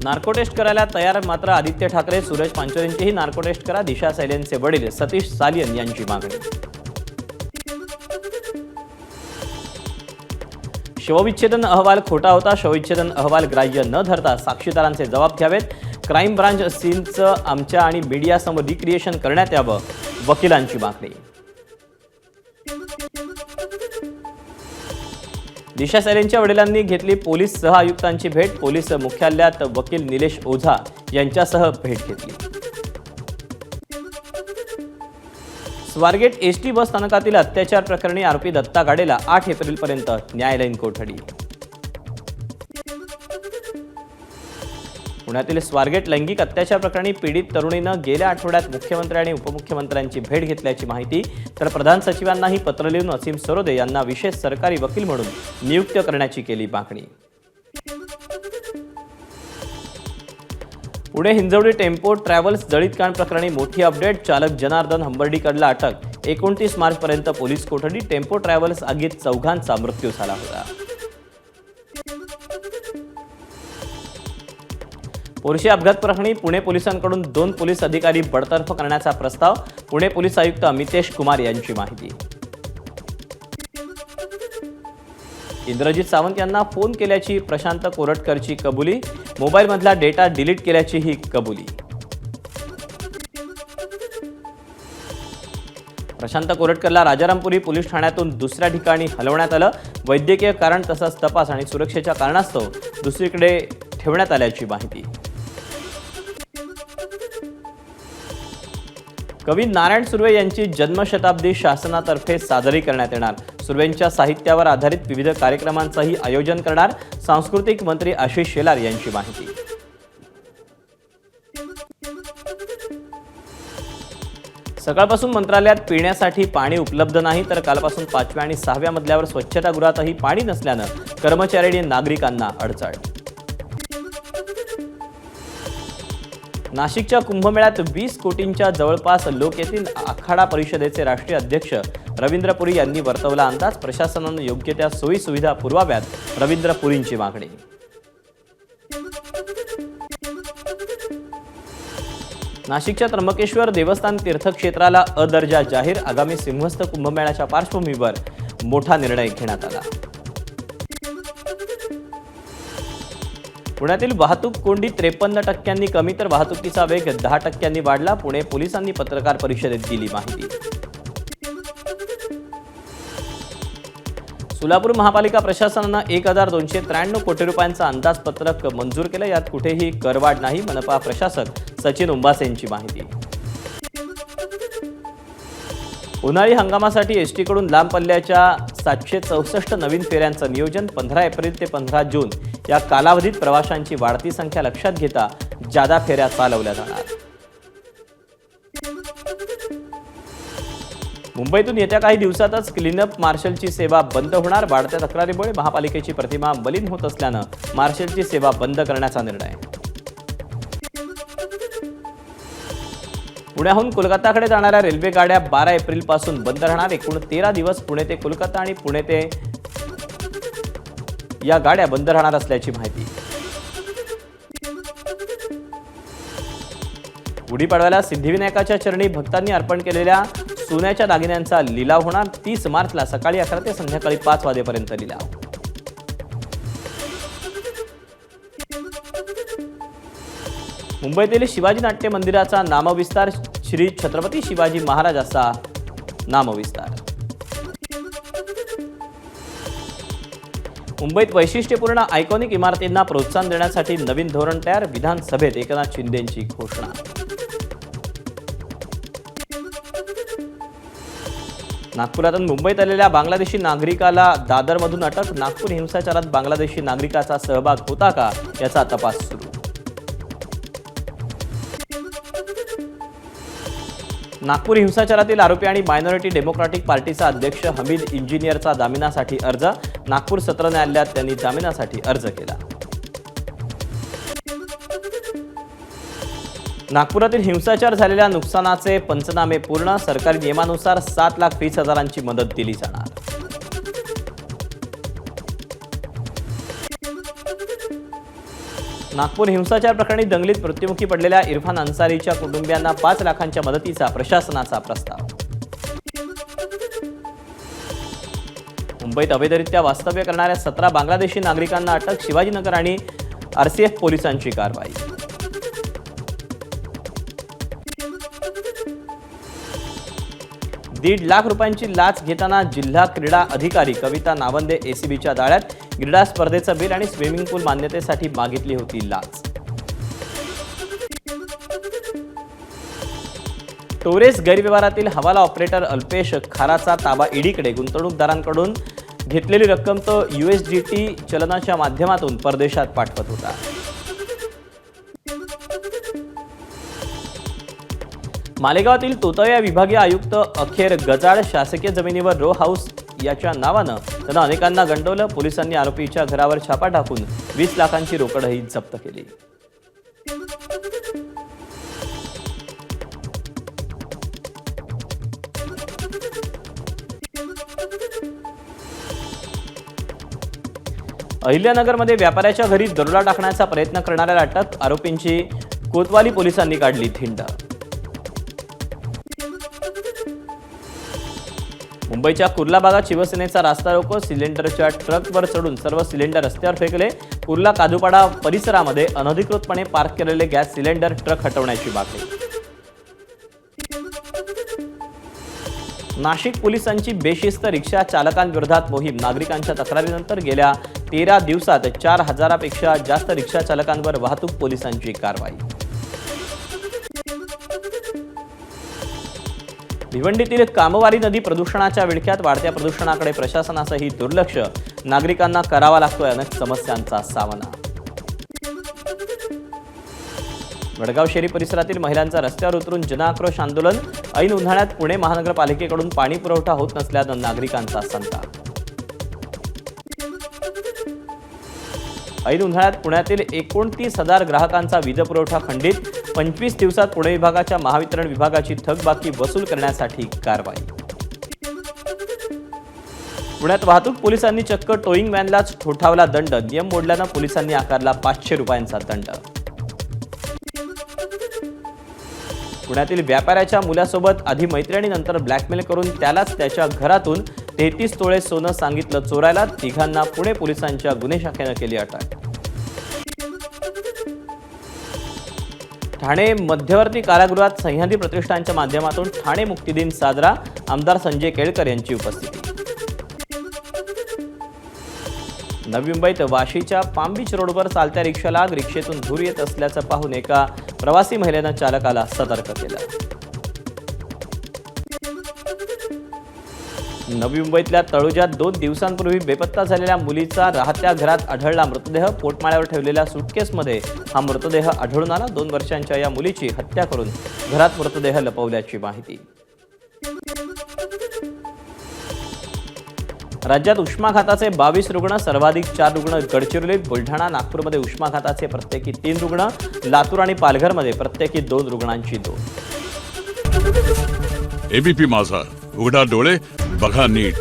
Narco taste करायला तयार, मात्र आदित्य ठाकरे, सूरज पांचोरेंचीही नार्को टेस्ट करा, दिशा सैलेंचे वडील सतीश सालियन यांची मागणी. शवविच्छेदन अहवाल खोटा होता, शवविच्छेदन अहवाल ग्राह्य न धरता साक्षीदारांचे जबाब घ्यावेत. क्राईम ब्रांच सीनचं आमच्या आणि मीडियासमोर रिक्रिएशन करण्यात यावं, वकिलांची मागणी. दिशा सैलेंच्या वडिलांनी घेतली पोलीस सहआयुक्तांची भेट, पोलीस मुख्यालयात वकील निलेश ओझा यांच्यासह भेट घेतली. स्वारगेट एसटी बस स्थानकातील अत्याचार प्रकरणी आरोपी दत्ता गाडेला 8 एप्रिलपर्यंत न्यायालयीन कोठडी. पुण्यातील स्वारगेट लैंगिक अत्याचार प्रकरणी पीडित तरुणीनं गेल्या आठवड्यात मुख्यमंत्री आणि उपमुख्यमंत्र्यांची भेट घेतल्याची माहिती, तर प्रधान सचिवांनाही पत्र लिहून असीम सरोदे यांना विशेष सरकारी वकील म्हणून नियुक्त करण्याची केली मागणी. पुणे हिंजवडी टेम्पो ट्रॅव्हल्स जळीतकांड प्रकरणी मोठी अपडेट, चालक जनार्दन हंबर्डीकरला अटक, 29 मार्चपर्यंत पोलीस कोठडी. टेम्पो ट्रॅव्हल्स आगीत 4घांचा मृत्यू झाला होता. पोर्शे अपघात प्रकरणी पुणे पोलिसांकडून 2 पोलीस अधिकारी बडतर्फ करण्याचा प्रस्ताव, पुणे पोलीस आयुक्त अमितेश कुमार यांची माहिती. इंद्रजित सावंत यांना फोन केल्याची प्रशांत कोरटकरची कबुली, मोबाईलमधला डेटा डिलीट केल्याचीही कबुली. प्रशांत कोरटकरला राजारामपुरी पोलीस ठाण्यातून दुसऱ्या ठिकाणी हलवण्यात आलं, वैद्यकीय कारण तसंच तपास आणि सुरक्षेच्या कारणास्तव दुसरीकडे ठेवण्यात आल्याची माहिती. कवी नारायण सुर्वे यांची जन्मशताब्दी शासनातर्फे साजरी करण्यात येणार, सुर्वेंच्या साहित्यावर आधारित विविध कार्यक्रमांचंही आयोजन करणार, सांस्कृतिक मंत्री आशिष शेलार यांची माहिती. सकाळपासून मंत्रालयात पिण्यासाठी पाणी उपलब्ध नाही, तर कालपासून 5व्या आणि 6व्या मजल्यावर स्वच्छतागृहातही पाणी नसल्यानं कर्मचारी आणि नागरिकांना अडचण. नाशिकच्या कुंभमेळ्यात 20 कोटींच्या जवळपास लोक येतील, आखाडा परिषदेचे राष्ट्रीय अध्यक्ष रवींद्र पुरी यांनी वर्तवला अंदाज, प्रशासनानं योग्य त्या सोयी सुविधा पुरवाव्यात, रवींद्र पुरींची मागणी. नाशिकच्या त्र्यंबकेश्वर देवस्थान तीर्थक्षेत्राला अ दर्जा जाहीर, आगामी सिंहस्थ कुंभमेळ्याच्या पार्श्वभूमीवर मोठा निर्णय घेण्यात आला. पुण्यातील वाहतूक कोंडी 53% कमी, तर वाहतुकीचा वेग 10% वाढला, पुणे पोलिसांनी पत्रकार परिषदेत दिली माहिती. सोलापूर महापालिका प्रशासनानं 1293 कोटी रुपयांचं अंदाजपत्रक मंजूर केलं, यात कुठेही करवाढ नाही, मनपा प्रशासक सचिन उंबासेंची माहिती. उन्हाळी हंगामासाठी एसटीकडून लांब पल्ल्याच्या 764 नवीन फेऱ्यांचं नियोजन, 15 एप्रिल ते 15 जून या कालावधीत प्रवाशांची वाढती संख्या लक्षात घेता जादा फेऱ्या चालवल्या जाणार. मुंबईतून येत्या काही दिवसातच क्लीनअप मार्शलची सेवा बंद होणार, वाढत्या तक्रारीमुळे महापालिकेची प्रतिमा मलिन होत असल्यानं मार्शलची सेवा बंद करण्याचा निर्णय. पुण्याहून कोलकाताकडे जाणाऱ्या रेल्वे गाड्या 12 एप्रिलपासून बंद राहणार, एकूण 13 दिवस पुणे ते कोलकाता आणि पुणे ते या गाड्या बंद राहणार असल्याची माहिती. गुढीपाडव्याला सिद्धिविनायकाच्या चरणी भक्तांनी अर्पण केलेल्या सोन्याच्या दागिन्यांचा लिलाव होणार, 30 मार्चला सकाळी 11 ते संध्याकाळी 5 वाजेपर्यंत लिलाव. मुंबईतील शिवाजी नाट्य मंदिराचा नामविस्तार, श्री छत्रपती शिवाजी महाराज असा नामविस्तार. मुंबईत वैशिष्ट्यपूर्ण आयकॉनिक इमारतींना प्रोत्साहन देण्यासाठी नवीन धोरण तयार, विधानसभेत एकनाथ शिंदेंची घोषणा. नागपुरातून मुंबईत आलेल्या बांगलादेशी नागरिकाला दादरमधून अटक, नागपूर हिंसाचारात बांगलादेशी नागरिकाचा सहभाग होता का याचा तपास सुरू. नागपूर हिंसाचारातील आरोपी आणि मायनॉरिटी डेमोक्रॅटिक पार्टीचा अध्यक्ष हमीद इंजिनियरचा जामिनासाठी अर्ज, नागपूर सत्र न्यायालयात त्यांनी जामिनासाठी अर्ज केला. नागपुरातील हिंसाचार झालेल्या नुकसानाचे पंचनामे पूर्ण, सरकारी नियमानुसार 7,20,000ची मदत दिली जाणार. नागपूर हिंसाचार प्रकरणी दंगलीत मृत्युमुखी पडलेल्या इरफान अन्सारीच्या कुटुंबियांना 5 लाखांच्या मदतीचा प्रशासनाचा प्रस्ताव. मुंबईत अवैधरित्या वास्तव्य करणाऱ्या 17 बांगलादेशी नागरिकांना अटक. शिवाजीनगर आणि आरसीएफ पोलिसांची कारवाई. ₹1.5 लाख लाच घेताना जिल्हा क्रीडा अधिकारी कविता नावंदे एसीबीच्या जाळ्यात. क्रीडा स्पर्धेचं बिल आणि स्विमिंग पूल मान्यतेसाठी मागितली होती लाच. टोरेस गैरव्यवहारातील हवाला ऑपरेटर अल्पेश खाराचा ताबा ईडीकडे. गुंतवणूकदारांकडून घेतलेली रक्कम तो USDT चलनाच्या माध्यमातून परदेशात पाठवत होता. मालेगावातील तोतया विभागीय आयुक्त अखेर गजाड. शासकीय जमिनीवर रो हाऊस याच्या नावानं त्यानं अनेकांना गंडवलं. पोलिसांनी आरोपीच्या घरावर छापा टाकून 20 लाखांची रोकडही जप्त केली. अहिल्यानगरमध्ये व्यापाऱ्याच्या घरी दरोडा टाकण्याचा प्रयत्न करणाऱ्याला अटक. आरोपींची कोतवाली पोलिसांनी काढली धिंड. मुंबईच्या कुर्ला भागात शिवसेनेचा रास्ता रोको. सिलेंडरच्या ट्रकवर चढून सर्व सिलेंडर रस्त्यावर फेकले. कुर्ला कादुपाडा परिसरामध्ये अनधिकृतपणे पार्क केलेले गॅस सिलेंडर ट्रक हटवण्याची मागणी. नाशिक पोलिसांची बेशिस्त. रिक्षा चालकांविरोधात मोहीम. नागरिकांच्या तक्रारीनंतर गेल्या 13 दिवसात 4000पेक्षा जास्त रिक्षा चालकांवर वाहतूक पोलिसांची कारवाई. भिवंडीतील कामवारी नदी प्रदूषणाच्या विळख्यात. वाढत्या प्रदूषणाकडे प्रशासनाचंही दुर्लक्ष. नागरिकांना करावा लागतोय अनेक समस्यांचा सामना. वडगाव शेरी परिसरातील महिलांचा रस्त्यावर उतरून जनआक्रोश आंदोलन. ऐन उन्हाळ्यात पुणे महानगरपालिकेकडून पाणी पुरवठा होत नसल्यानं नागरिकांचा संताप. ऐन उन्हाळ्यात पुण्यातील 29,000 ग्राहकांचा वीज पुरवठा खंडित. 25 दिवसात पुणे विभागाच्या महावितरण विभागाची थकबाकी वसूल करण्यासाठी कारवाई. पुण्यात वाहतूक पोलिसांनी चक्क टोईंग व्हॅनलाच ठोठावला दंड. नियम मोडल्यानं पोलिसांनी आकारला ₹500 दंड. पुण्यातील व्यापाऱ्याच्या मुलासोबत आधी मैत्रिणीनंतर ब्लॅकमेल करून त्यालाच त्याच्या घरातून 33 तोळे सोनं सांगितलं चोरायला. तिघांना पुणे पोलिसांच्या गुन्हे शाखेनं केली अटक. ठाणे मध्यवर्ती कारागृहात सह्याद्री प्रतिष्ठानच्या माध्यमातून ठाणे मुक्ती दिन साजरा. आमदार संजय केळकर यांची उपस्थिती. नवी मुंबईत वाशीच्या पाम बीच रोडवर चालत्या रिक्षाला आग. रिक्षेतून धूर येत असल्याचं पाहून एका प्रवासी महिलेनं चालकाला सतर्क केलं. नवी मुंबईतल्या तळोज्यात 2 दिवसांपूर्वी बेपत्ता झालेल्या मुलीचा राहत्या घरात आढळला मृतदेह. पोटमाळ्यावर ठेवलेल्या सुटकेसमध्ये हा मृतदेह आढळून आला. 2 वर्षांच्या या मुलीची हत्या करून घरात मृतदेह लपवल्याची माहिती. राज्यात उष्माघाताचे 22 रुग्ण. सर्वाधिक 4 रुग्ण गडचिरोलीत. बुलढाणा नागपूरमध्ये उष्माघाताचे प्रत्येकी 3 रुग्ण. लातूर आणि पालघरमध्ये प्रत्येकी 2 रुग्णांची नोंद. एबीपी माझा, उघडा डोळे बघा नीट.